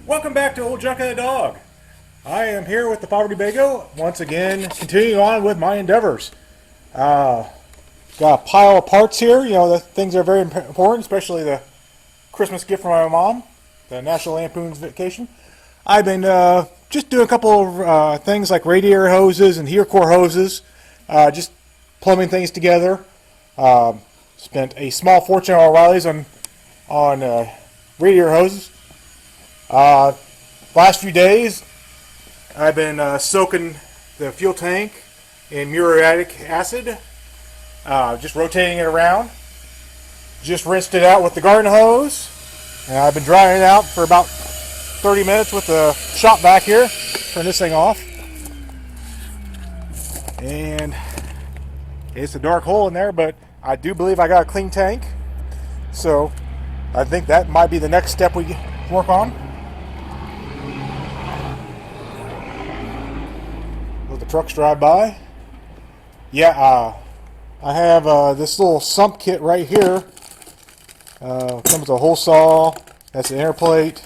Welcome back to Old Junk and the Dog. I am here with the PovertyBego, once again continuing on with my endeavors. Got a pile of parts here, you know, the things that are very important, especially the Christmas gift from my mom, the National Lampoon's Vacation. I've been just doing a couple of things like radiator hoses and heater core hoses, just plumbing things together. Spent a small fortune on O'Reilly's on radiator hoses. Last few days, I've been soaking the fuel tank in muriatic acid, just rotating it around. Just rinsed it out with the garden hose, and I've been drying it out for about 30 minutes with the shop vac here. Turn this thing off, and it's a dark hole in there, but I do believe I got a clean tank, so I think that might be the next step we work on. Let the trucks drive by. Yeah, I have this little sump kit right here. Comes with a hole saw. That's the inner plate.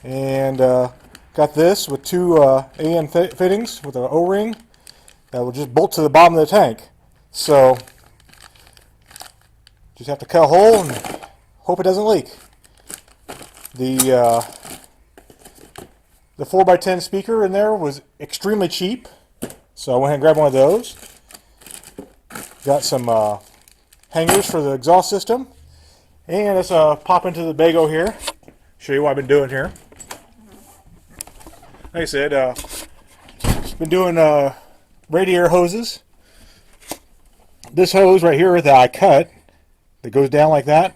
And got this with two AN fittings with an O-ring that will just bolt to the bottom of the tank. So just have to cut a hole and hope it doesn't leak. The 4x10 speaker in there was extremely cheap, so I went ahead and grabbed one of those. Got some hangers for the exhaust system, and let's pop into the Bego here, show you what I've been doing here. Like I said, been doing radiator hoses. This hose right here that I cut, that goes down like that,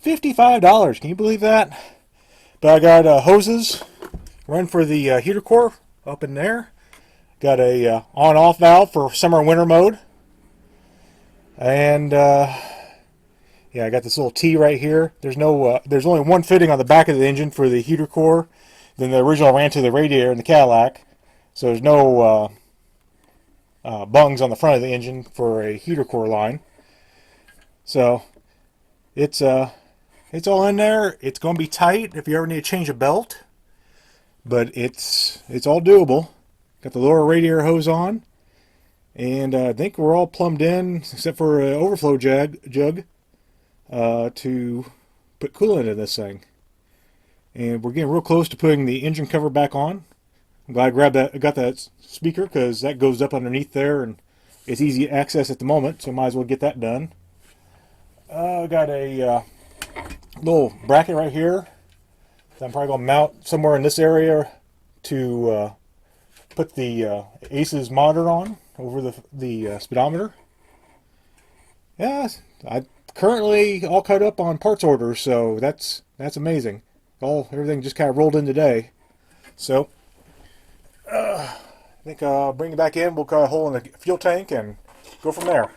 $55. Can you believe that? But I got hoses run for the heater core up in there. Got a on-off valve for summer and winter mode. And yeah, I got this little T right here. There's only one fitting on the back of the engine for the heater core. Then the original ran to the radiator in the Cadillac. So there's no bungs on the front of the engine for a heater core line. So it's all in there. It's going to be tight if you ever need to change a belt. But it's all doable. Got the lower radiator hose on, and I think we're all plumbed in except for an overflow jug to put coolant in this thing. And we're getting real close to putting the engine cover back on. I'm glad I got that speaker because that goes up underneath there and it's easy access at the moment, so might as well get that done. Got a little bracket right here. I'm probably going to mount somewhere in this area to put the Aces monitor on over the speedometer. Yeah, I currently all caught up on parts orders, so that's amazing. Everything just kind of rolled in today. So I think I'll bring it back in. We'll cut a hole in the fuel tank and go from there.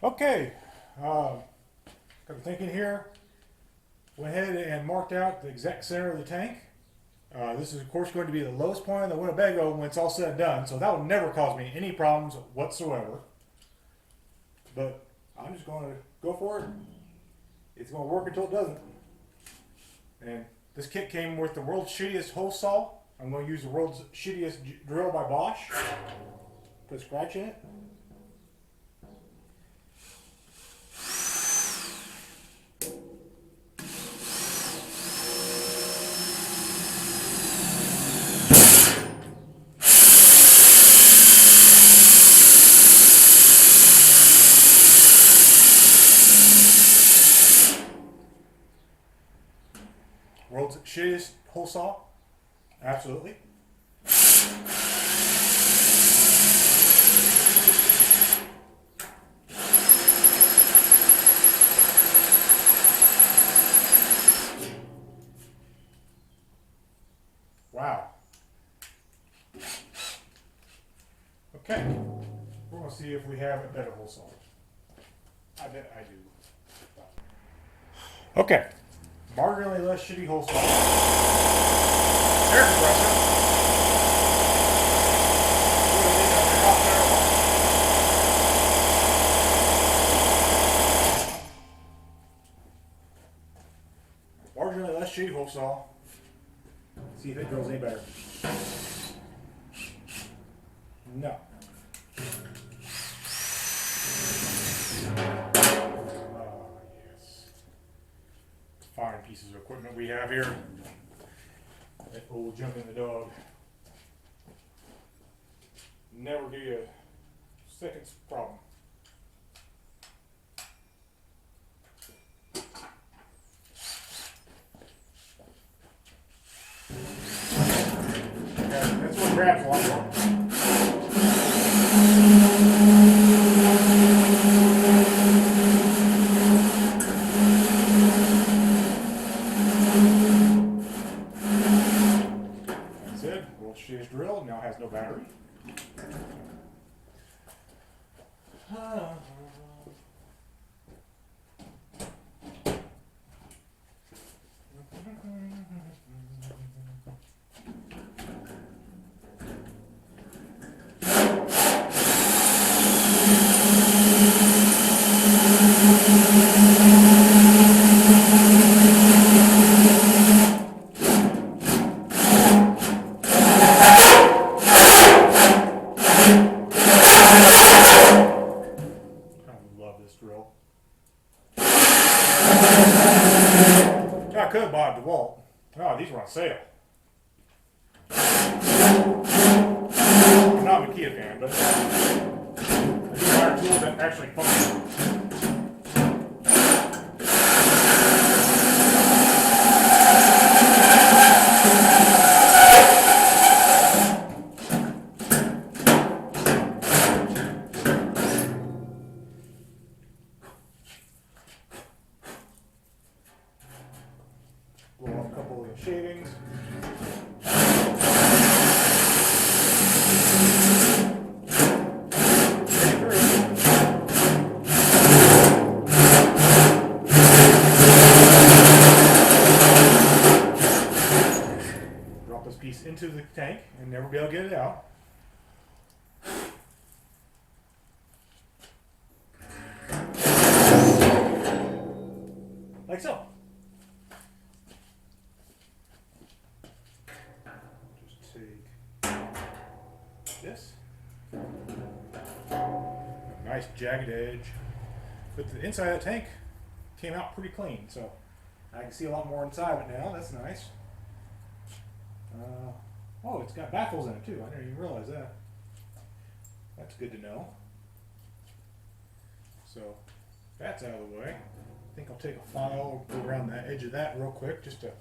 Okay, got the thinking here. Went ahead and marked out the exact center of the tank. This is of course going to be the lowest point of the Winnebago when it's all said and done, so that will never cause me any problems whatsoever. But I'm just going to go for it. It's going to work until it doesn't. And this kit came with the world's shittiest hole saw. I'm going to use the world's shittiest drill by Bosch. Put a scratch in it. World's shittiest hole saw? Absolutely. Wow. Okay. We're going to see if we have a better hole saw. I bet I do. Okay. Marginally less shitty hole saw. Air compressor. smoke saw. See if it drills any better. No. Yes. Fine pieces of equipment we have here. That old jump in the dog. Never give you a second's problem. Yeah, that's what grabs a lot more. That's it. Voltage drill now has no battery. Drill. I could have bought a DeWalt. Oh, these were on sale. I'm not a Kia fan, but these are tools that actually function. Blow off a couple of the shavings. Drop this piece into the tank and never be able to get it out. Like so. Just take this. Nice jagged edge. But the inside of the tank came out pretty clean, so I can see a lot more inside of it now. That's nice. Oh, it's got baffles in it too. I didn't even realize that. That's good to know. So that's out of the way. I think I'll take a file, go around the edge of that real quick just to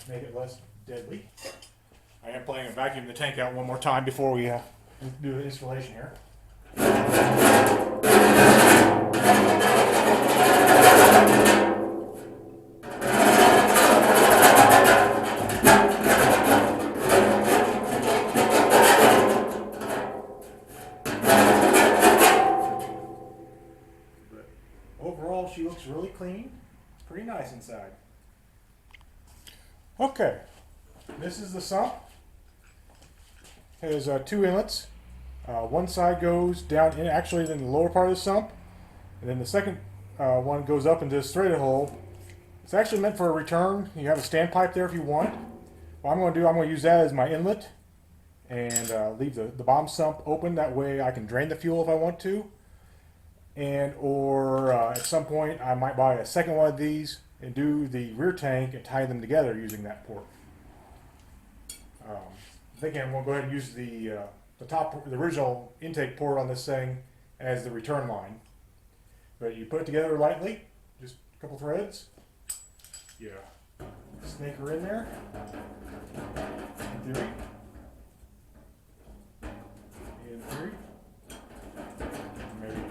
make it less deadly. I am planning on vacuuming the tank out one more time before we do the installation here. Overall, she looks really clean. It's pretty nice inside. Okay, this is the sump. It has two inlets. One side goes down in actually in the lower part of the sump, and then the second one goes up into this threaded hole. It's actually meant for a return. You have a standpipe there if you want. What I'm going to do, I'm going to use that as my inlet and leave the bottom sump open. That way I can drain the fuel if I want to. And or at some point I might buy a second one of these and do the rear tank and tie them together using that port. I'm thinking I'm going to go ahead and use the original intake port on this thing as the return line. But you put it together lightly, just a couple threads. Yeah, snake her in there. In theory. Maybe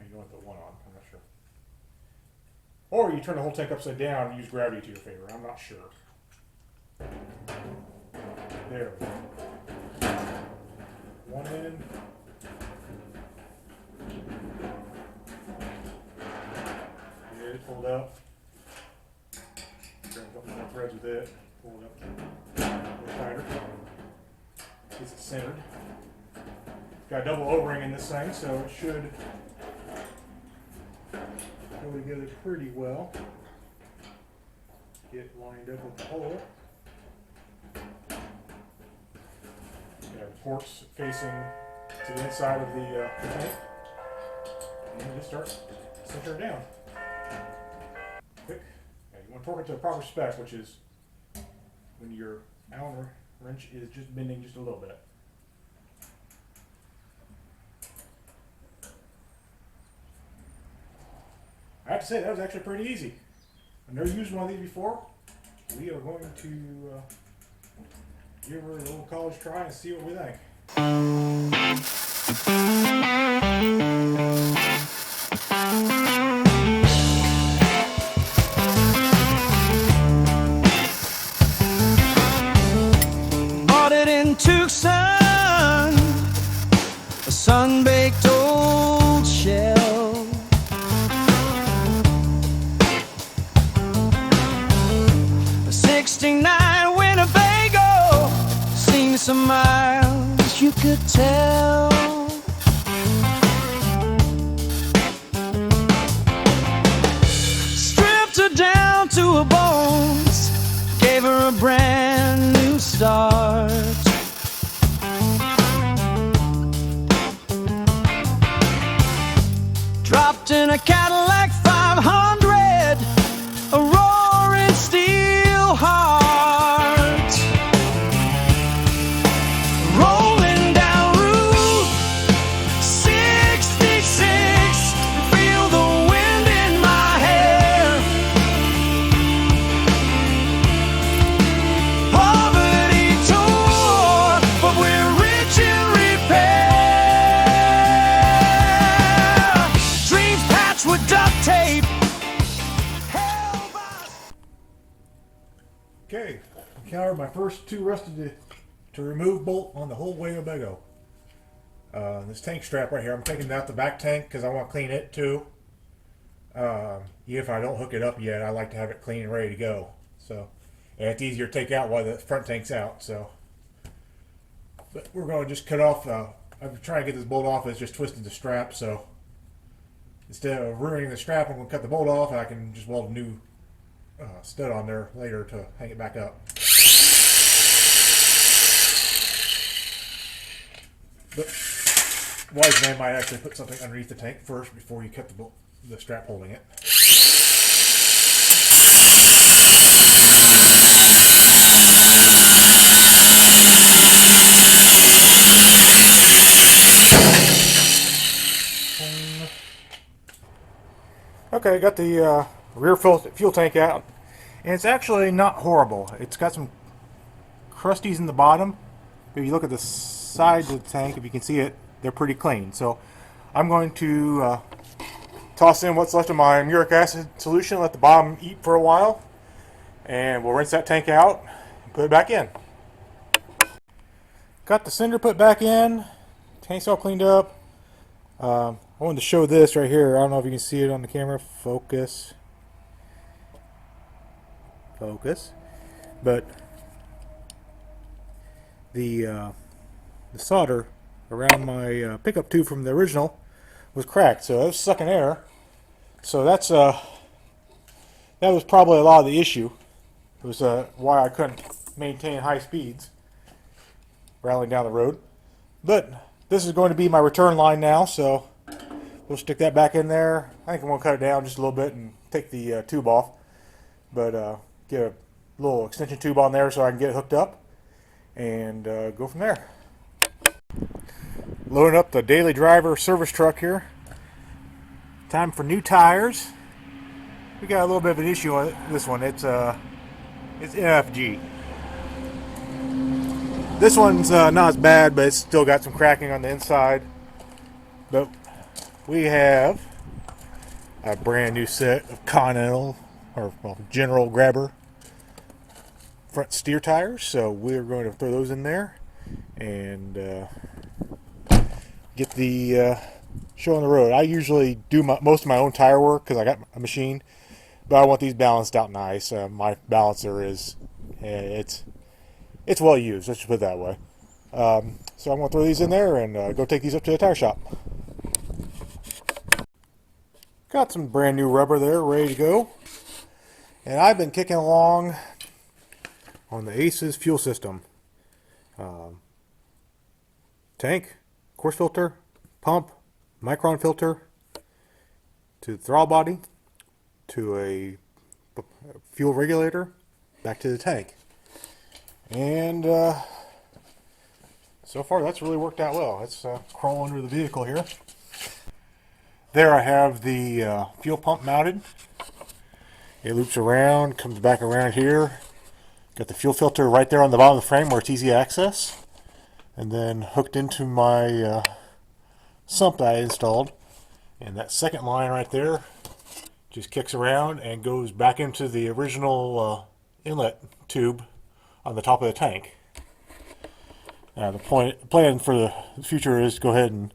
you want the one on, I'm not sure. Or you turn the whole tank upside down and use gravity to your favor, I'm not sure. There we go. One end. Get it pulled up. Grab a couple more threads with it. Pull it up a little tighter. Gets it centered. Got a double O-ring in this thing, so it should go together pretty well. get lined up with the hole. You have ports facing to the inside of the tank, and just start centering down. Quick. Okay, you want to torque it to the proper spec, which is when your Allen wrench is just bending just a little bit. I have to say, that was actually pretty easy. I've never used one of these before. We are going to give her a little college try and see what we think. Bought it in Tucson, a sun-baked old shell. 69 Winnebago, seen some miles you could tell. Stripped her down to her bones, gave her a brand new start. Dropped in a Cadillac 500, a roaring steel heart. Rolling down Route 66, feel the wind in my hair. Poverty tour, but we're rich in repair. Dreams patched with duct tape. Okay, encountered my first two rusted to remove bolt on the whole PovertyBego. This tank strap right here, I'm taking out the back tank because I want to clean it too. Even if I don't hook it up yet, I like to have it clean and ready to go. So, and it's easier to take out while the front tank's out. So, but we're going to just cut off. I'm trying to get this bolt off. It's just twisted the strap. So instead of ruining the strap, I'm going to cut the bolt off, and I can just weld a new stud on there later to hang it back up. But wise man might actually put something underneath the tank first before you cut the strap holding it. Okay, got the rear fuel tank out, and it's actually not horrible. It's got some crusties in the bottom, but if you look at the sides of the tank, if you can see it, they're pretty clean. So I'm going to toss in what's left of my muric acid solution, let the bottom eat for a while, and we'll rinse that tank out and put it back in. Got the cinder put back in, tank's all cleaned up. I wanted to show this right here. I don't know if you can see it on the camera. Focus. But the solder around my pickup tube from the original was cracked, so it was sucking air. So that was probably a lot of the issue. It was why I couldn't maintain high speeds rattling down the road. But this is going to be my return line now, so we'll stick that back in there. I think I'm going to cut it down just a little bit and take the tube off, but get a little extension tube on there so I can get it hooked up and go from there. Loading up the daily driver service truck here. Time for new tires. We got a little bit of an issue on this one. It's NFG. This one's not as bad, but it's still got some cracking on the inside. But we have a brand new set of Continental, or well, General Grabber front steer tires. So we're going to throw those in there and get the show on the road. I usually do most of my own tire work because I got a machine, but I want these balanced out nice. My balancer is it's well used, let's just put it that way. So I'm going to throw these in there and go take these up to the tire shop. Got some brand new rubber there ready to go. And I've been kicking along on the Aces fuel system. Tank, course filter, pump, micron filter, to the throttle body, to a fuel regulator, back to the tank. And so far that's really worked out well. Let's crawl under the vehicle here. There I have the fuel pump mounted. It loops around, comes back around here. Got the fuel filter right there on the bottom of the frame where it's easy access. And then hooked into my sump that I installed. And that second line right there just kicks around and goes back into the original inlet tube on the top of the tank. Now the plan for the future is to go ahead and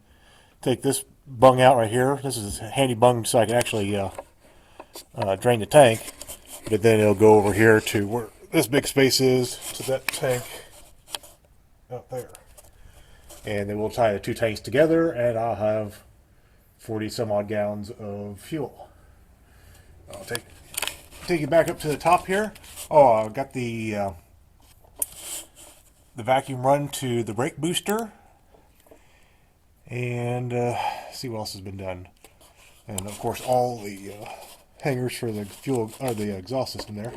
take this bung out right here. This is a handy bung so I can actually drain the tank. But then it'll go over here to where this big space is, to that tank up there. And then we'll tie the two tanks together and I'll have 40 some odd gallons of fuel. I'll take it back up to the top here. Oh, I've got the vacuum run to the brake booster. And see what else has been done. And of course all the hangers for the fuel, or the exhaust system there.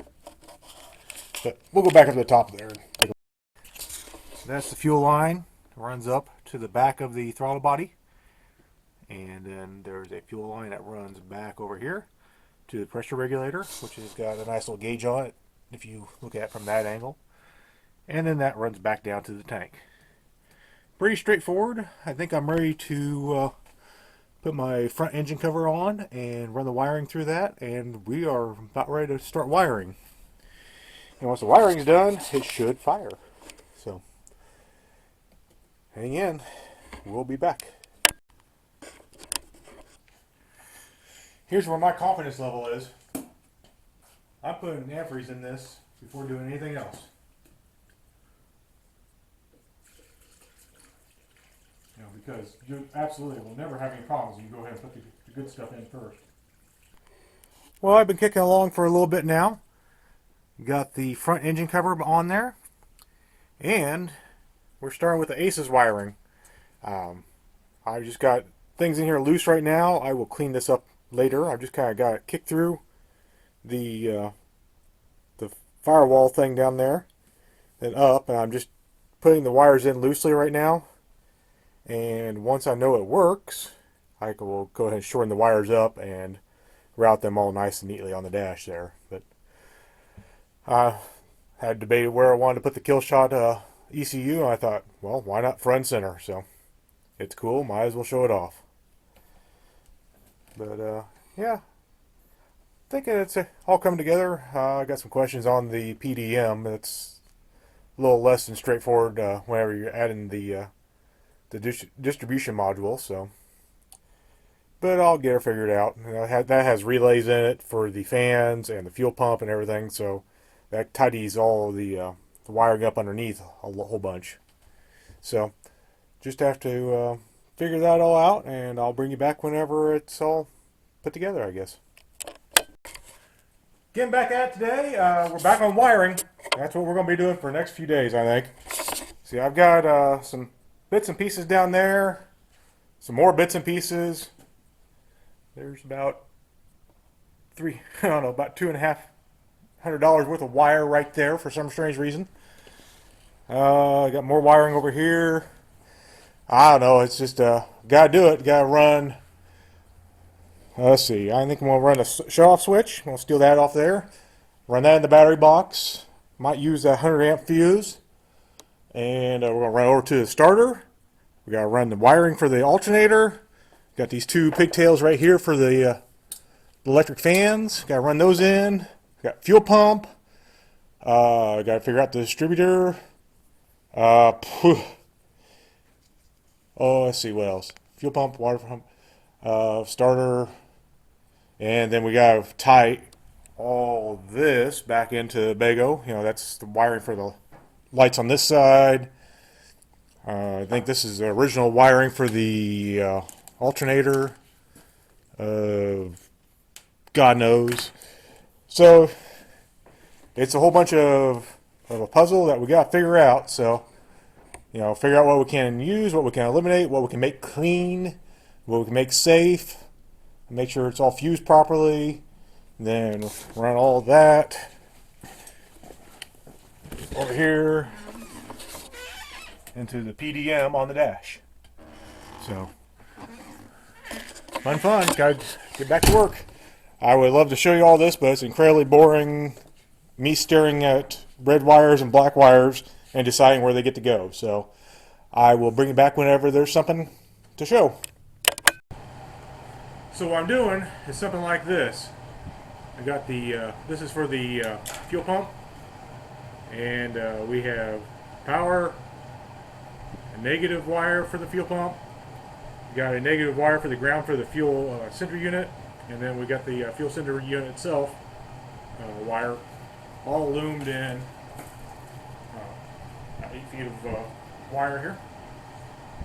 But we'll go back up to the top there. That's the fuel line. Runs up to the back of the throttle body. And then there's a fuel line that runs back over here to the pressure regulator, which has got a nice little gauge on it if you look at it from that angle. And then that runs back down to the tank. Pretty straightforward. I think I'm ready to put my front engine cover on and run the wiring through that, and we are about ready to start wiring. And once the wiring's done, it should fire. So hang in, we'll be back. Here's where my confidence level is. I'm putting antifreeze in this before doing anything else. You know, because you absolutely will never have any problems if you go ahead and put the good stuff in first. Well, I've been kicking along for a little bit now. Got the front engine cover on there. And we're starting with the Aces wiring. I just got things in here loose right now. I will clean this up later. I've just kind of got it kicked through the firewall thing down there, then up, and I'm just putting the wires in loosely right now. And once I know it works, I will go ahead and shorten the wires up and route them all nice and neatly on the dash there. But I had debated where I wanted to put the kill shot ECU, and I thought, well, why not front and center? So it's cool, might as well show it off. But yeah, thinking it's all come together. I got some questions on the PDM. It's a little less than straightforward whenever you're adding the distribution module. So, but I'll get it figured out. You know, that has relays in it for the fans and the fuel pump and everything. So that tidies all the wiring up underneath a whole bunch. So just have to figure that all out, and I'll bring you back whenever it's all put together, I guess. Getting back at it today, we're back on wiring. That's what we're going to be doing for the next few days, I think. See, I've got some bits and pieces down there, some more bits and pieces. There's about about $2,500 worth of wire right there for some strange reason. I got more wiring over here. I don't know, it's just gotta do it, gotta run. Let's see, I think I'm gonna run a shut off switch. I'm gonna steal that off there, run that in the battery box. Might use that 100 amp fuse, and we're gonna run over to the starter. We gotta run the wiring for the alternator. Got these two pigtails right here for the electric fans. Gotta run those in. Got fuel pump. Gotta figure out the distributor. Oh, let's see what else. Fuel pump, water pump, starter, and then we gotta tie all this back into Bego. You know, that's the wiring for the lights on this side. I think this is the original wiring for the alternator. God knows. So it's a whole bunch of a puzzle that we got to figure out. So, you know, figure out what we can use, what we can eliminate, what we can make clean, what we can make safe, make sure it's all fused properly, then run all that over here into the PDM on the dash. So, fun. Gotta get back to work. I would love to show you all this, but it's incredibly boring. Me staring at red wires and black wires and deciding where they get to go. So, I will bring it back whenever there's something to show. So what I'm doing is something like this. I got the, this is for the fuel pump, and we have power, a negative wire for the fuel pump, we got a negative wire for the ground for the fuel center unit, and then we got the fuel center unit itself wire, all loomed in 8 feet of wire here.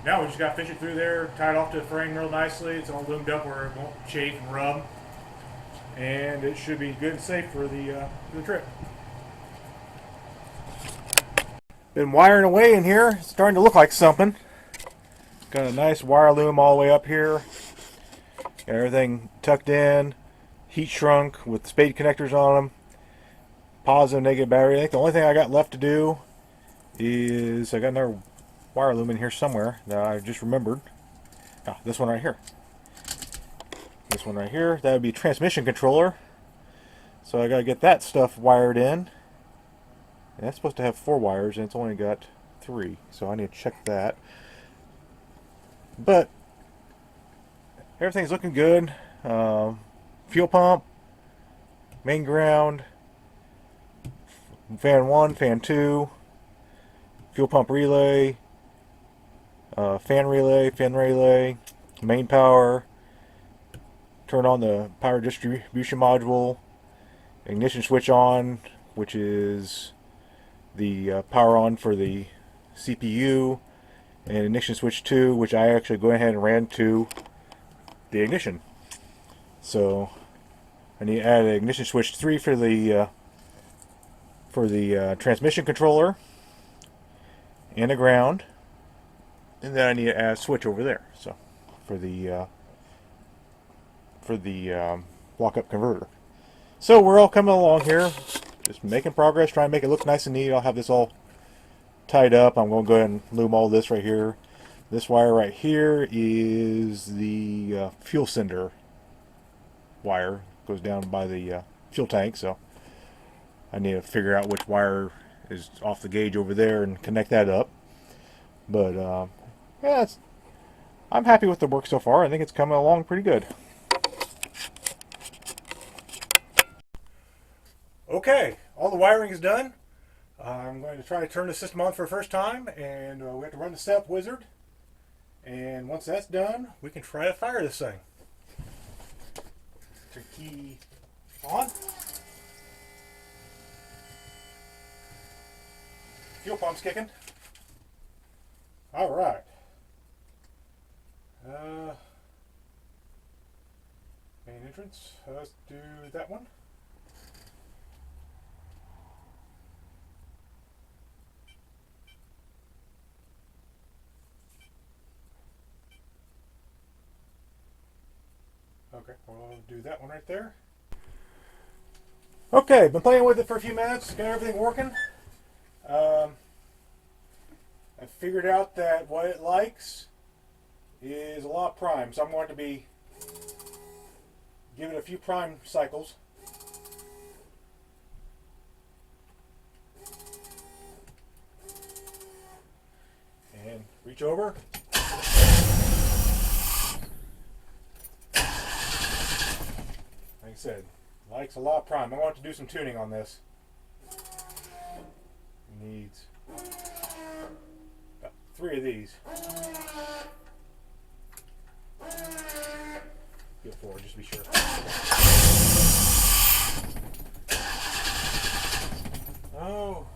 Now we just got to fish it through there, tie it off to the frame real nicely. It's all loomed up where it won't chafe and rub, and it should be good and safe for the trip. Been wiring away in here. It's starting to look like something. Got a nice wire loom all the way up here. Got everything tucked in, heat shrunk with spade connectors on them. Positive, negative battery. I think the only thing I got left to do is I got another wire loom in here somewhere that I just remembered. Ah, this one right here. This one right here. That would be transmission controller. So I gotta get that stuff wired in. And that's supposed to have 4 wires, and it's only got 3. So I need to check that. But everything's looking good. Fuel pump, main ground, fan 1, fan 2, fuel pump relay, fan relay, main power, turn on the power distribution module, ignition switch on, which is the power on for the CPU, and ignition switch 2, which I actually go ahead and ran to the ignition. So I need to add an ignition switch 3 for the transmission controller and a ground, and then I need to add a switch over there. So for the walk-up converter. So we're all coming along here, just making progress, trying to make it look nice and neat. I'll have this all tied up. I'm going to go ahead and loom all this right here. This wire right here is the fuel sender wire. Goes down by the fuel tank, so I need to figure out which wire is off the gauge over there and connect that up. But yeah, I'm happy with the work so far. I think it's coming along pretty good. Okay, all the wiring is done. I'm going to try to turn the system on for the first time, and we have to run the step wizard. And once that's done, we can try to fire this thing. Turn key on. Fuel pump's kicking. All right. Main entrance. Let's do that one. Okay, we'll do that one right there. Okay, been playing with it for a few minutes, got everything working. I figured out that what it likes is a lot of prime, so I'm going to be giving it a few prime cycles. And reach over. Like I said, likes a lot of prime. I want to do some tuning on this. Needs about 3 of these. Get 4, just to be sure. Oh.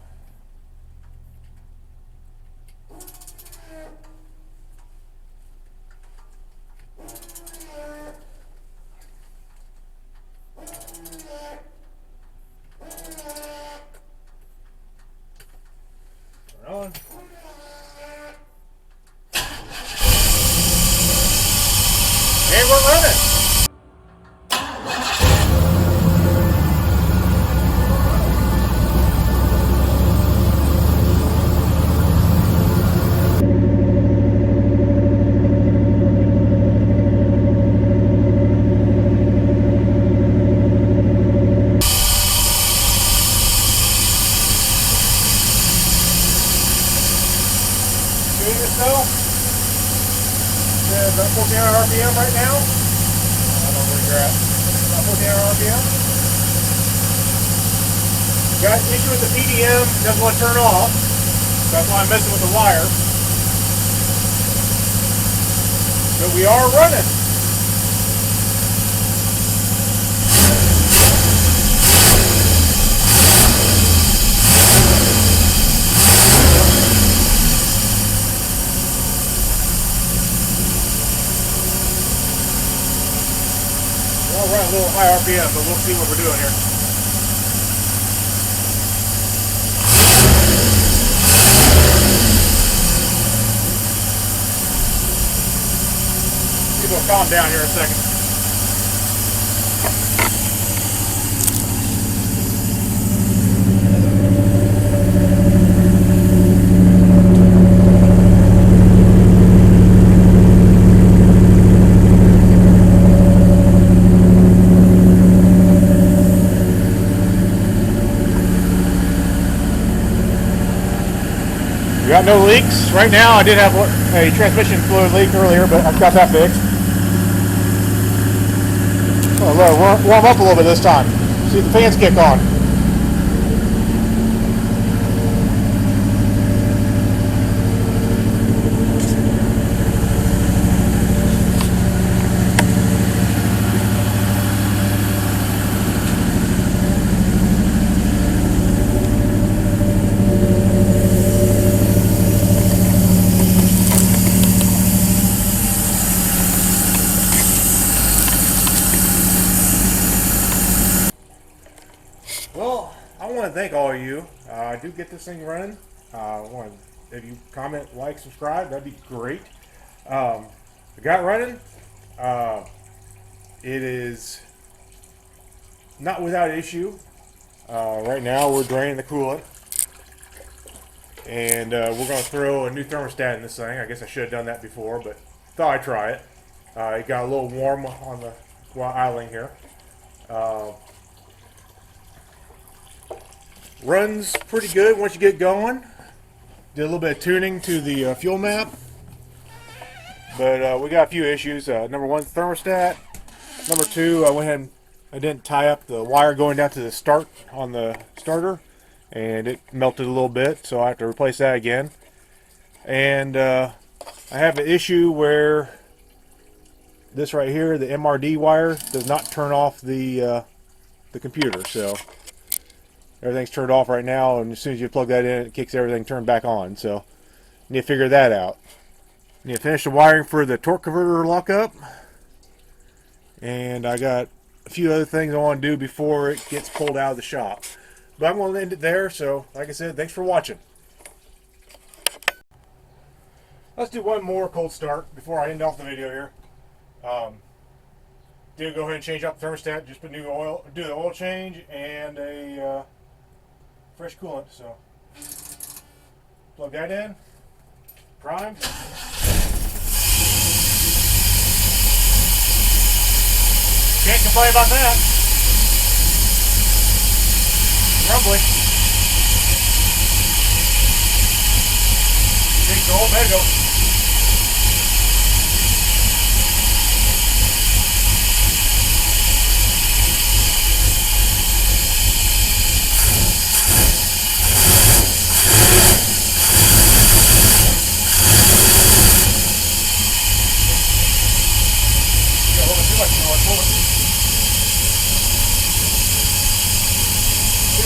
running. Though. About 1400 RPM right now. I don't know where you're at. About 1400 RPM. Got an issue with the PDM, doesn't want to turn off. That's why I'm messing with the wire. But we are running. We're running a little high RPM, but we'll see what we're doing here. Maybe we'll calm down here in a second. Got no leaks. Right now I did have a transmission fluid leak earlier, but I've got that fixed. Oh, warm up a little bit this time. See if the fans kick on. Well, I want to thank all of you. I do get this thing running. If you comment, like, subscribe, that'd be great. I got running. It is not without issue. Right now we're draining the coolant. And we're going to throw a new thermostat in this thing. I guess I should have done that before, but thought I'd try it. It got a little warm on the while idling here. Runs pretty good once you get going. Did a little bit of tuning to the fuel map, but we got a few issues. Number one, thermostat. Number two, I went ahead and I didn't tie up the wire going down to the start on the starter, and it melted a little bit, so I have to replace that again. And I have an issue where this right here, the MRD wire, does not turn off the computer. So everything's turned off right now, and as soon as you plug that in, it kicks everything turned back on. So you need to figure that out. You need to finish the wiring for the torque converter lockup, and I got a few other things I want to do before it gets pulled out of the shop. But I'm going to end it there. So like I said, thanks for watching. Let's do one more cold start before I end off the video here. Did go ahead and change out the thermostat, just put new oil, do the oil change and a fresh coolant. So plug that in, prime. Can't complain about that. Rumbly. Big gold, there you go.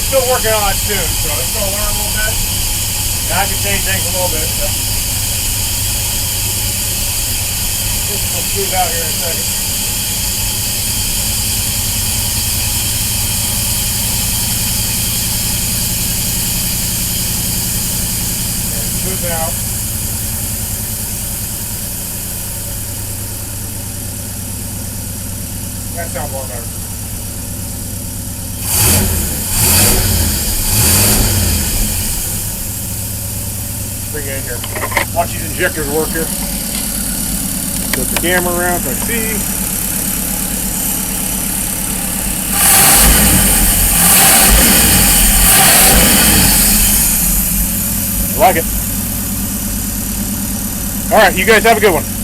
Still working on it soon, so it's going to learn a little bit. Now I can change things a little bit. So. This will smooth out here in a second. And smooth out. That sounds a lot better. Bring it in here. Watch these injectors work here. Put the camera around so I can see. I like it. Alright, you guys have a good one.